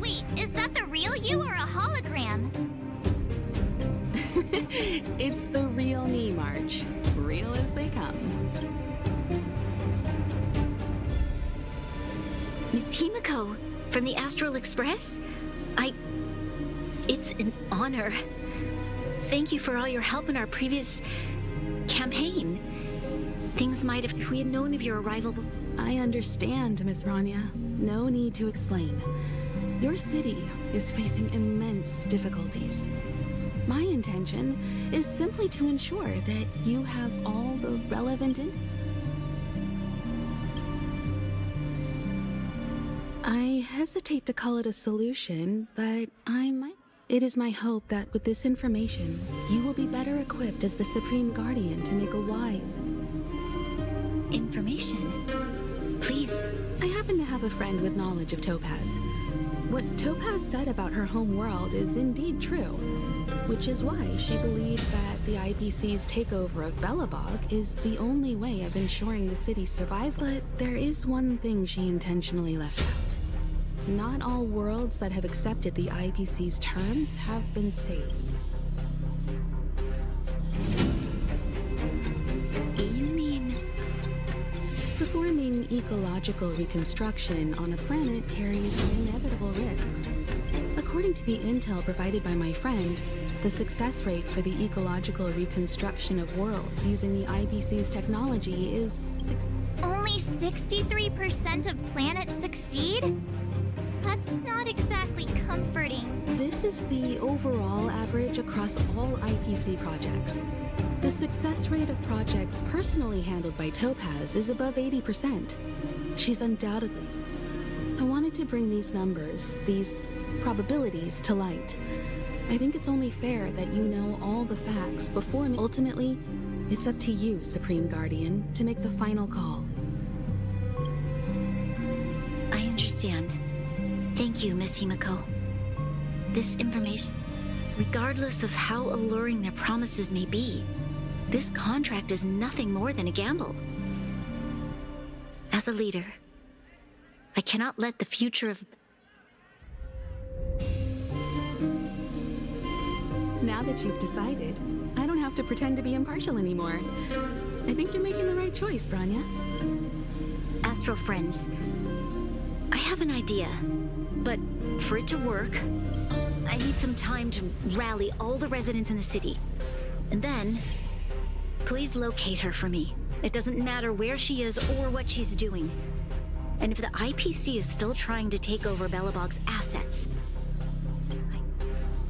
Speaker 1: Wait, is that the real you or a hologram?
Speaker 14: It's the real me, March. Real as they come.
Speaker 7: Miss Himeko, from the Astral Express? It's an honor. Thank you for all your help in our previous campaign. Things might have if we had known of your arrival.
Speaker 14: I understand, Miss Rania. No need to explain. Your city is facing immense difficulties. My intention is simply to ensure that you have all the relevant I hesitate to call it a solution, but it is my hope that with this information, you will be better equipped as the Supreme Guardian to make a wise...
Speaker 7: Information? Please.
Speaker 14: I happen to have a friend with knowledge of Topaz. What Topaz said about her home world is indeed true, which is why she believes that the IPC's takeover of Belobog is the only way of ensuring the city's survival. But there is one thing she intentionally left out. Not all worlds that have accepted the IPC's terms have been saved.
Speaker 7: You mean...
Speaker 14: Performing ecological reconstruction on a planet carries inevitable risks. According to the intel provided by my friend, the success rate for the ecological reconstruction of worlds using the IPC's technology is...
Speaker 1: Only 63% of planets succeed? That's not exactly comforting.
Speaker 14: This is the overall average across all IPC projects. The success rate of projects personally handled by Topaz is above 80%. She's undoubtedly... I wanted to bring these numbers, these probabilities to light. I think it's only fair that you know all the facts before me. Ultimately, it's up to you, Supreme Guardian, to make the final call.
Speaker 7: I understand. Thank you, Miss Himeko. This information, regardless of how alluring their promises may be, this contract is nothing more than a gamble. As a leader, I cannot let the future of...
Speaker 14: Now that you've decided, I don't have to pretend to be impartial anymore. I think you're making the right choice, Branya.
Speaker 7: Astral friends, I have an idea, but for it to work, I need some time to rally all the residents in the city. And then, please locate her for me. It doesn't matter where she is or what she's doing. And if the IPC is still trying to take over Belobog's assets...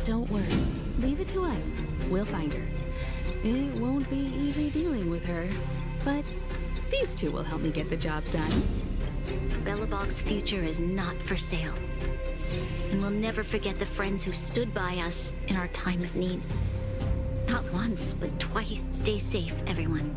Speaker 14: Don't worry. Leave it to us. We'll find her. It won't be easy dealing with her, but these two will help me get the job done.
Speaker 7: Belobog's future is not for sale. And we'll never forget the friends who stood by us in our time of need. Not once, but twice. Stay safe, everyone.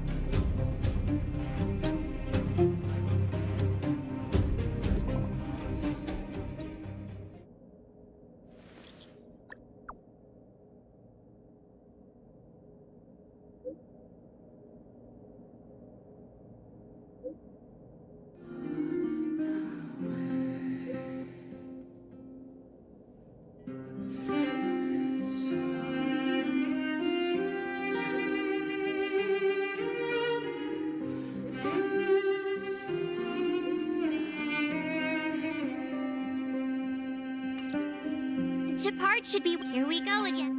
Speaker 1: Shepard should be... Here we go again.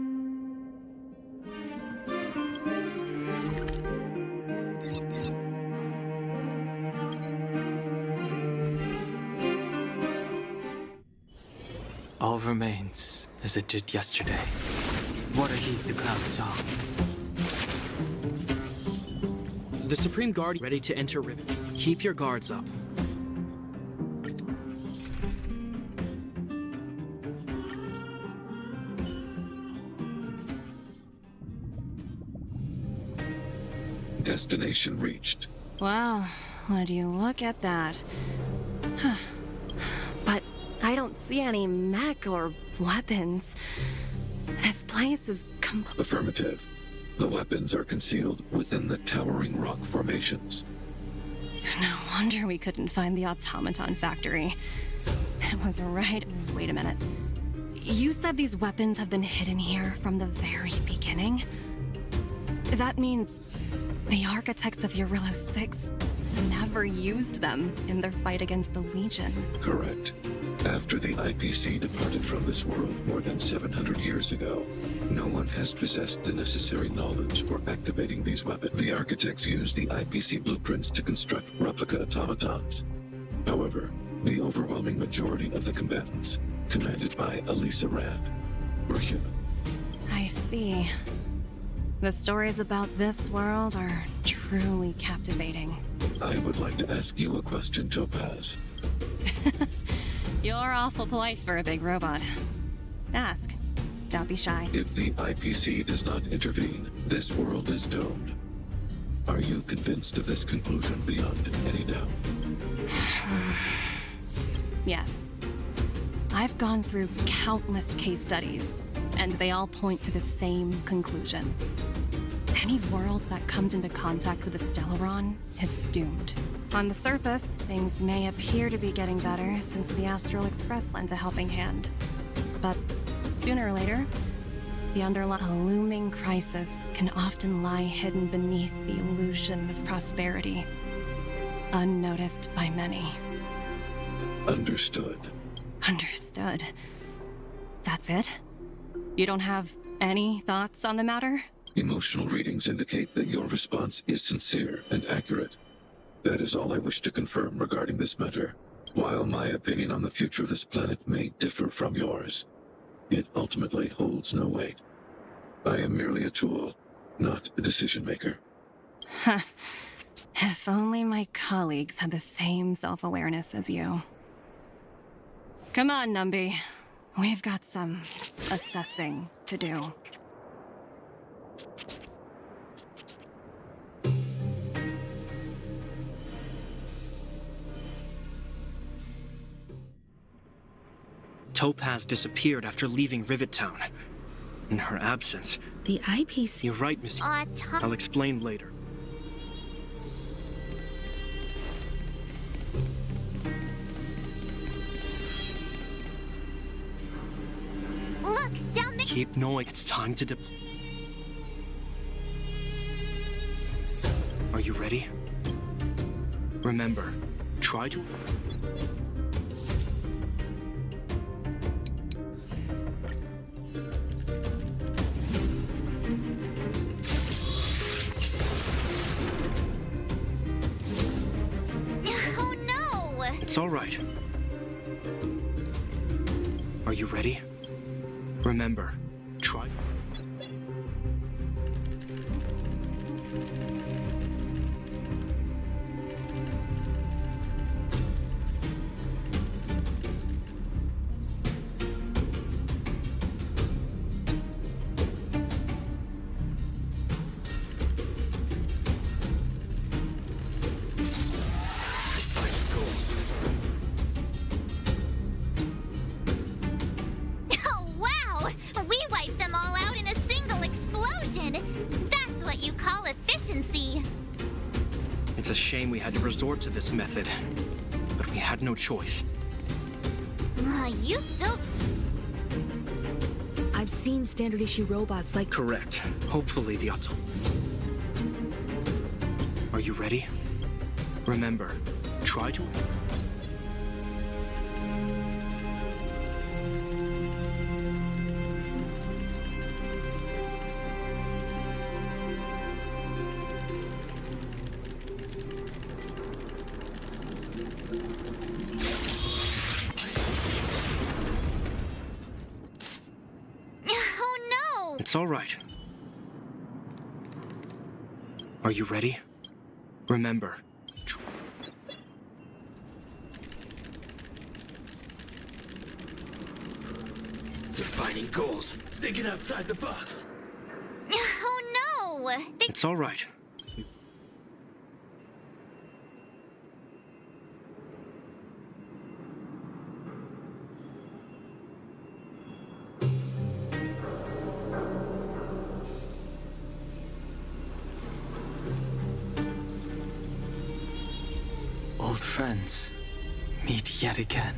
Speaker 4: All remains as it did yesterday. Water heeds the cloud saw.
Speaker 5: The Supreme Guardian ready to enter Riven. Keep your guards up.
Speaker 2: Destination reached.
Speaker 6: Wow, would you look at that? But I don't see any mech or weapons. This place is
Speaker 2: Affirmative. The weapons are concealed within the towering rock formations.
Speaker 6: No wonder we couldn't find the automaton factory. It was right... Wait a minute. You said these weapons have been hidden here from the very beginning? That means the architects of Eurillo 6 never used them in their fight against the Legion.
Speaker 2: Correct. After the IPC departed from this world more than 700 years ago, no one has possessed the necessary knowledge for activating these weapons. The architects used the IPC blueprints to construct replica automatons. However, the overwhelming majority of the combatants, commanded by Elisa Rand, were human.
Speaker 6: I see. The stories about this world are truly captivating.
Speaker 2: I would like to ask you a question, Topaz.
Speaker 6: You're awful polite for a big robot. Ask. Don't be shy.
Speaker 2: If the IPC does not intervene, this world is doomed. Are you convinced of this conclusion beyond any doubt?
Speaker 6: Yes. I've gone through countless case studies, and they all point to the same conclusion. Any world that comes into contact with a Stellaron is doomed. On the surface, things may appear to be getting better since the Astral Express lent a helping hand. But sooner or later, the underlying looming crisis can often lie hidden beneath the illusion of prosperity, unnoticed by many.
Speaker 2: Understood.
Speaker 6: Understood. That's it? You don't have any thoughts on the matter?
Speaker 2: Emotional readings indicate that your response is sincere and accurate. That is all I wish to confirm regarding this matter. While my opinion on the future of this planet may differ from yours, it ultimately holds no weight. I am merely a tool, not a decision-maker.
Speaker 6: Huh. If only my colleagues had the same self-awareness as you. Come on, Numby. We've got some assessing to do.
Speaker 11: Topaz disappeared after leaving Rivet Town. In her absence...
Speaker 14: The IPC...
Speaker 11: You're right, Miss... I'll explain later.
Speaker 1: Look, down there!
Speaker 11: Keep knowing it's time to Are you ready? Remember, try to...
Speaker 1: Oh no!
Speaker 11: It's all right. Are you ready? Remember, try...
Speaker 1: Oh wow! We wiped them all out in a single explosion! That's what you call efficiency!
Speaker 11: It's a shame we had to resort to this method, but we had no choice.
Speaker 1: You still...
Speaker 14: I've seen standard issue robots like...
Speaker 11: Correct. Hopefully the auto... Are you ready? Remember, try to...
Speaker 1: Oh no!
Speaker 11: It's all right. Are you ready? Remember.
Speaker 10: Defining goals. Thinking outside the box.
Speaker 1: Oh no!
Speaker 11: It's all right.
Speaker 4: Old friends meet yet again.